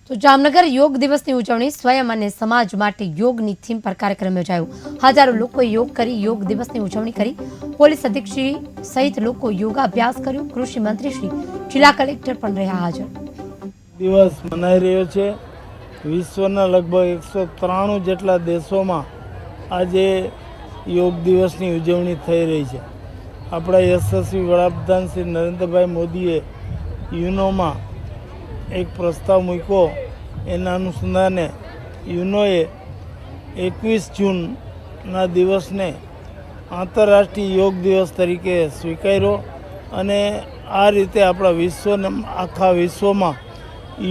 તો જામનગર યોગ દિવસની ઉજવણી સ્વયં અને સમાજ માટે યોગની થીમ પર કાર્યક્રમ યોજાયો। હજારો લોકોએ યોગ કરી યોગ દિવસની ઉજવણી કરી। પોલીસ અધિક્ષક સહિત લોકો યોગાભ્યાસ કર્યો। કૃષિ મંત્રી શ્રી, જિલ્લા કલેક્ટર પણ રહ્યા હાજર। દિવસ મનાઈ રહ્યો છે। વિશ્વના લગભગ 193 જેટલા દેશોમાં આજે યોગ દિવસની ઉજવણી થઈ રહી છે। આપણા યશસ્વી વડાપ્રધાન શ્રી નરેન્દ્રભાઈ મોદીએ યુનોમાં એક પ્રસ્તાવ મૂક્યો। એના અનુસંધાને યુનોએ 21 જૂનના દિવસને આંતરરાષ્ટ્રીય યોગ દિવસ તરીકે સ્વીકાર્યો અને આ રીતે આપણા આખા વિશ્વમાં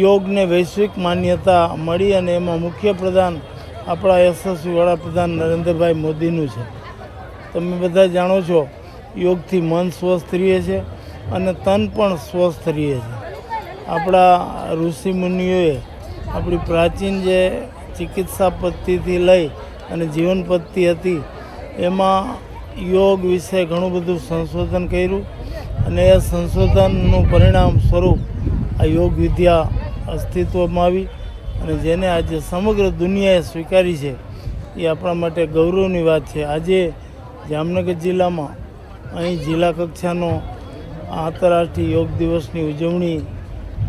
યોગને વૈશ્વિક માન્યતા મળી અને એમાં મુખ્ય પ્રધાન આપણા યશસ્વી વડાપ્રધાન નરેન્દ્રભાઈ મોદીનું છે। તમે બધા જાણો છો, યોગથી મન સ્વસ્થ રહે છે અને તન પણ સ્વસ્થ રહે છે। આપણા ઋષિ મુનિઓએ આપણી પ્રાચીન જે ચિકિત્સા પદ્ધતિથી લઈ અને જીવન પદ્ધતિ હતી એમાં યોગ વિશે ઘણું બધું સંશોધન કર્યું અને એ સંશોધનનું પરિણામ સ્વરૂપ આ યોગ વિદ્યા અસ્તિત્વમાં આવી અને જેને આજે સમગ્ર દુનિયાએ સ્વીકારી છે એ આપણા માટે ગૌરવની વાત છે। આજે જામનગર જિલ્લામાં અહીં જિલ્લા કક્ષાનો આંતરરાષ્ટ્રીય યોગ દિવસની ઉજવણી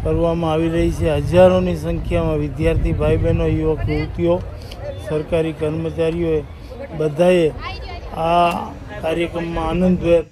કરવામાં આવી રહી છે। હજારોની સંખ્યામાં વિદ્યાર્થી ભાઈ બહેનો, યુવક યુવતીઓ, સરકારી કર્મચારીઓએ બધાએ આ કાર્યક્રમમાં આનંદભેર